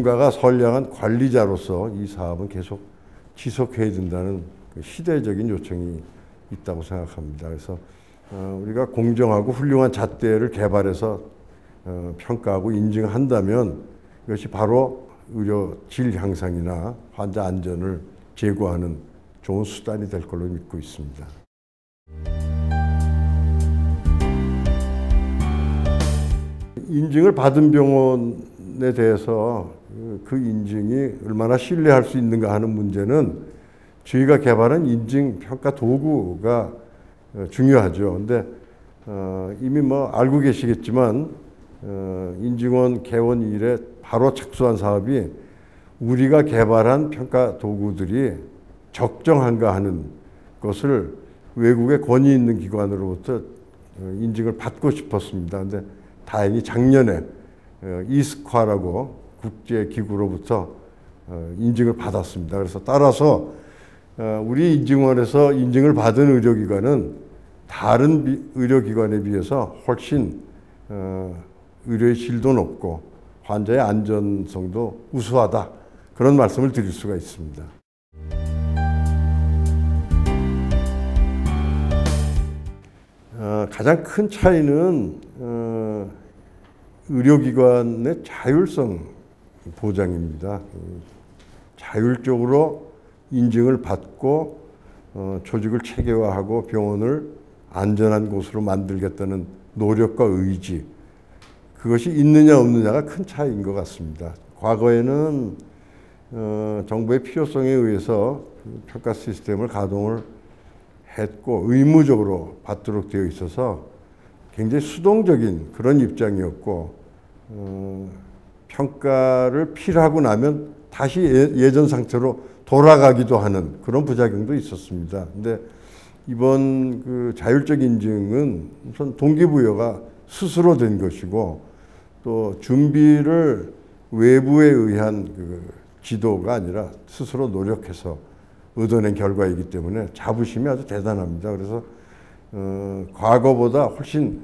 누군가가 선량한 관리자로서 이 사업은 계속 지속해야 된다는 그 시대적인 요청이 있다고 생각합니다. 그래서 우리가 공정하고 훌륭한 잣대를 개발해서 평가하고 인증한다면 이것이 바로 의료 질 향상이나 환자 안전을 제고하는 좋은 수단이 될 걸로 믿고 있습니다. 인증을 받은 병원에 대해서 그 인증이 얼마나 신뢰할 수 있는가 하는 문제는 저희가 개발한 인증 평가 도구가 중요하죠. 근데 이미 뭐 알고 계시겠지만 인증원 개원 이래 바로 착수한 사업이 우리가 개발한 평가 도구들이 적정한가 하는 것을 외국의 권위 있는 기관으로부터 인증을 받고 싶었습니다. 근데 다행히 작년에 이스콰라고 국제기구로부터 인증을 받았습니다. 그래서 따라서 우리 인증원에서 인증을 받은 의료기관은 다른 의료기관에 비해서 훨씬 의료의 질도 높고 환자의 안전성도 우수하다. 그런 말씀을 드릴 수가 있습니다. 가장 큰 차이는 의료기관의 자율성 보장입니다. 자율적으로 인증을 받고 조직을 체계화하고 병원을 안전한 곳으로 만들겠다는 노력과 의지, 그것이 있느냐 없느냐가 큰 차이인 것 같습니다. 과거에는 정부의 필요성에 의해서 평가 시스템을 가동을 했고 의무적으로 받도록 되어 있어서 굉장히 수동적인 그런 입장이었고 평가를 필요하고 나면 다시 예전 상태로 돌아가기도 하는 그런 부작용도 있었습니다. 근데 이번 그 자율적 인증은 우선 동기부여가 스스로 된 것이고 또 준비를 외부에 의한 그 지도가 아니라 스스로 노력해서 얻어낸 결과이기 때문에 자부심이 아주 대단합니다. 그래서 과거보다 훨씬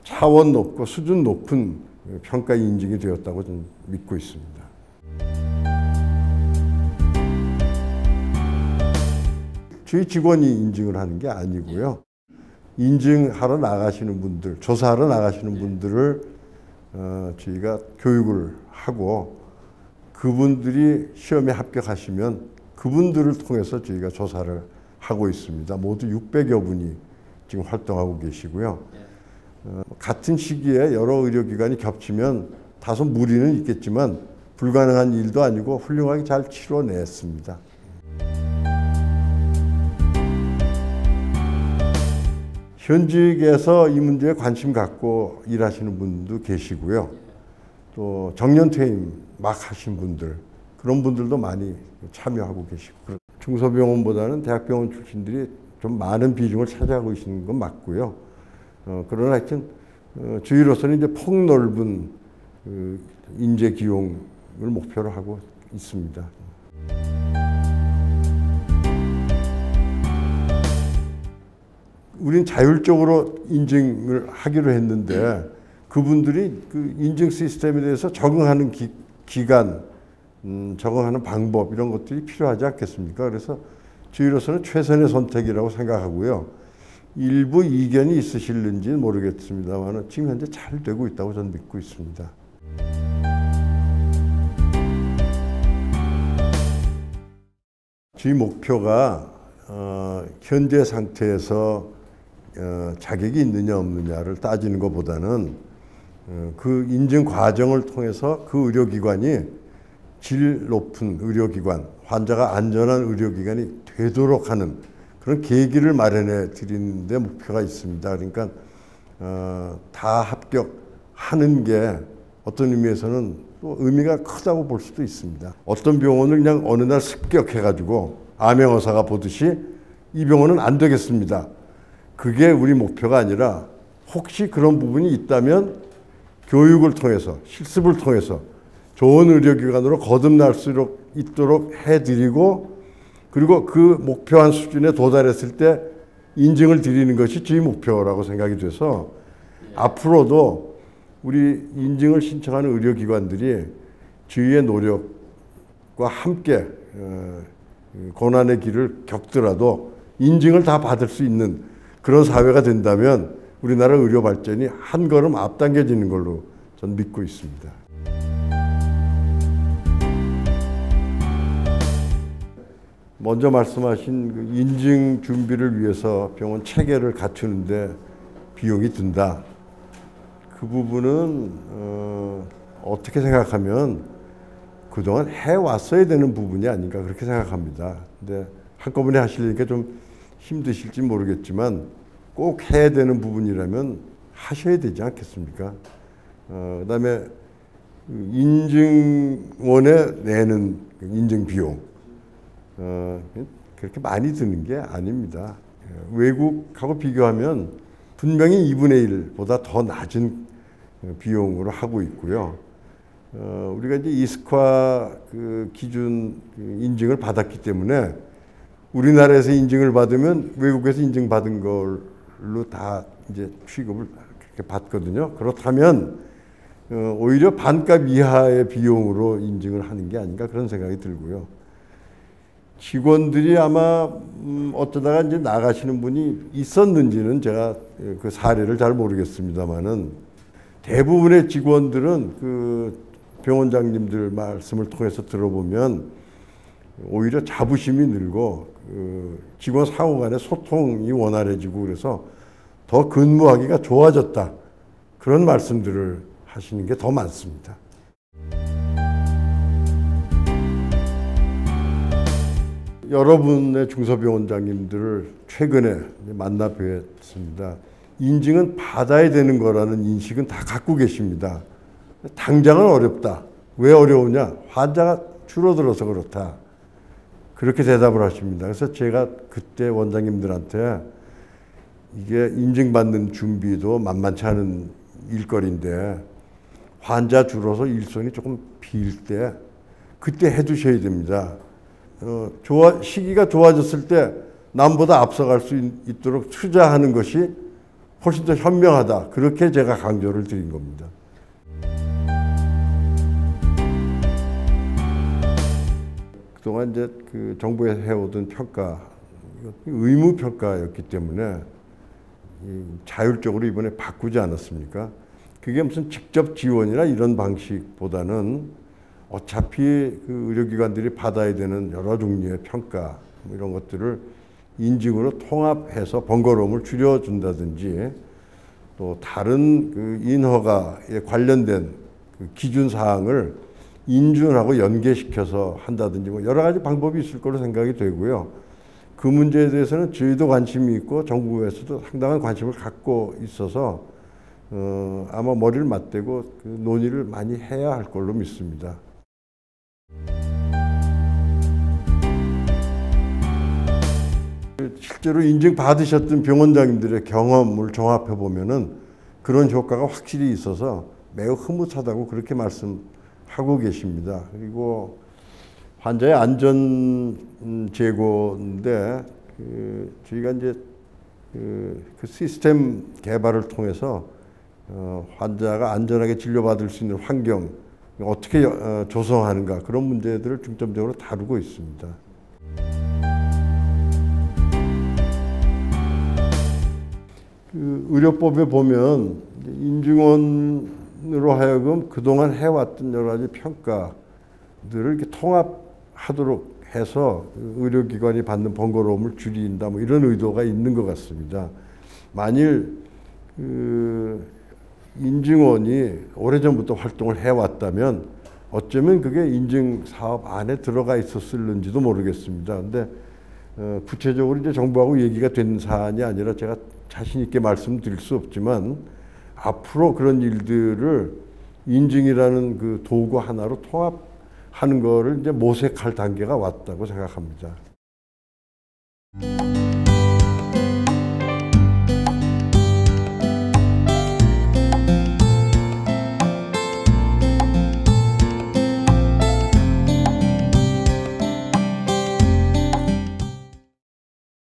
차원 높고 수준 높은 평가 인증이 되었다고 저는 믿고 있습니다. 저희 직원이 인증을 하는 게 아니고요. 인증하러 나가시는 분들, 조사하러 나가시는 분들을 저희가 교육을 하고 그분들이 시험에 합격하시면 그분들을 통해서 저희가 조사를 하고 있습니다. 모두 600여 분이 지금 활동하고 계시고요. 같은 시기에 여러 의료기관이 겹치면 다소 무리는 있겠지만 불가능한 일도 아니고 훌륭하게 잘 치러냈습니다. 현직에서 이 문제에 관심 갖고 일하시는 분도 계시고요. 또 정년퇴임 막 하신 분들, 그런 분들도 많이 참여하고 계시고, 중소병원보다는 대학병원 출신들이 좀 많은 비중을 차지하고 계시는 건 맞고요. 그러나 하여튼 저희로서는 이제 폭넓은 인재 기용을 목표로 하고 있습니다. 우린 자율적으로 인증을 하기로 했는데 그분들이 그 인증 시스템에 대해서 적응하는 기간, 적응하는 방법 이런 것들이 필요하지 않겠습니까? 그래서 저희로서는 최선의 선택이라고 생각하고요. 일부 이견이 있으실는지는 모르겠습니다만 지금 현재 잘 되고 있다고 저는 믿고 있습니다. 저희 목표가 현재 상태에서 자격이 있느냐 없느냐를 따지는 것보다는 그 인증 과정을 통해서 그 의료기관이 질 높은 의료기관, 환자가 안전한 의료기관이 되도록 하는 그런 계기를 마련해 드리는 데 목표가 있습니다. 그러니까 다 합격하는 게 어떤 의미에서는 또 의미가 크다고 볼 수도 있습니다. 어떤 병원을 그냥 어느 날 습격해가지고 암행어사가 보듯이 이 병원은 안 되겠습니다. 그게 우리 목표가 아니라 혹시 그런 부분이 있다면 교육을 통해서, 실습을 통해서 좋은 의료기관으로 거듭날 수 있도록 해드리고 그리고 그 목표한 수준에 도달했을 때 인증을 드리는 것이 저희 목표라고 생각이 돼서 앞으로도 우리 인증을 신청하는 의료기관들이 저희의 노력과 함께 고난의 길을 겪더라도 인증을 다 받을 수 있는 그런 사회가 된다면 우리나라 의료 발전이 한 걸음 앞당겨지는 걸로 저는 믿고 있습니다. 먼저 말씀하신 그 인증 준비를 위해서 병원 체계를 갖추는데 비용이 든다. 그 부분은 어떻게 생각하면 그동안 해왔어야 되는 부분이 아닌가 그렇게 생각합니다. 근데 한꺼번에 하시려니까 좀 힘드실지 모르겠지만 꼭 해야 되는 부분이라면 하셔야 되지 않겠습니까? 그다음에 인증원에 내는 인증 비용 그렇게 많이 드는 게 아닙니다. 외국하고 비교하면 분명히 2분의 1보다 더 낮은 비용으로 하고 있고요. 우리가 이제 이스카 그 기준 인증을 받았기 때문에 우리나라에서 인증을 받으면 외국에서 인증받은 걸로 다 이제 취급을 그렇게 받거든요. 그렇다면 오히려 반값 이하의 비용으로 인증을 하는 게 아닌가 그런 생각이 들고요. 직원들이 아마 어쩌다가 이제 나가시는 분이 있었는지는 제가 그 사례를 잘 모르겠습니다만은 대부분의 직원들은 그 병원장님들 말씀을 통해서 들어보면 오히려 자부심이 늘고 그 직원 상호 간의 소통이 원활해지고 그래서 더 근무하기가 좋아졌다. 그런 말씀들을 하시는 게 더 많습니다. 여러분의 중소병원장님들을 최근에 만나 뵀습니다. 인증은 받아야 되는 거라는 인식은 다 갖고 계십니다. 당장은 어렵다. 왜 어려우냐? 환자가 줄어들어서 그렇다. 그렇게 대답을 하십니다. 그래서 제가 그때 원장님들한테 이게 인증받는 준비도 만만치 않은 일거리인데 환자 줄어서 일손이 조금 빌 때 그때 해두셔야 됩니다. 시기가 좋아졌을 때 남보다 앞서갈 수 있도록 투자하는 것이 훨씬 더 현명하다. 그렇게 제가 강조를 드린 겁니다. 그동안 이제 그 정부에서 해오던 평가, 의무 평가였기 때문에 자율적으로 이번에 바꾸지 않았습니까? 그게 무슨 직접 지원이나 이런 방식보다는 어차피 그 의료기관들이 받아야 되는 여러 종류의 평가 이런 것들을 인증으로 통합해서 번거로움을 줄여준다든지 또 다른 그 인허가에 관련된 그 기준 사항을 인준하고 연계시켜서 한다든지 뭐 여러 가지 방법이 있을 거로 생각이 되고요. 그 문제에 대해서는 저희도 관심이 있고 정부에서도 상당한 관심을 갖고 있어서 아마 머리를 맞대고 그 논의를 많이 해야 할 걸로 믿습니다. 실제로 인증받으셨던 병원장님들의 경험을 종합해 보면은 그런 효과가 확실히 있어서 매우 흐뭇하다고 그렇게 말씀하고 계십니다. 그리고 환자의 안전 제고인데 저희가 이제 그 시스템 개발을 통해서 환자가 안전하게 진료받을 수 있는 환경 어떻게 조성하는가 그런 문제들을 중점적으로 다루고 있습니다. 그 의료법에 보면 인증원으로 하여금 그동안 해왔던 여러 가지 평가들을 이렇게 통합하도록 해서 의료기관이 받는 번거로움을 줄인다 뭐 이런 의도가 있는 것 같습니다. 만일 그 인증원이 오래전부터 활동을 해왔다면 어쩌면 그게 인증사업 안에 들어가 있었을는지도 모르겠습니다. 근데 구체적으로 이제 정부하고 얘기가 된 사안이 아니라 제가 자신 있게 말씀드릴 수 없지만 앞으로 그런 일들을 인증이라는 그 도구 하나로 통합하는 거를 이제 모색할 단계가 왔다고 생각합니다.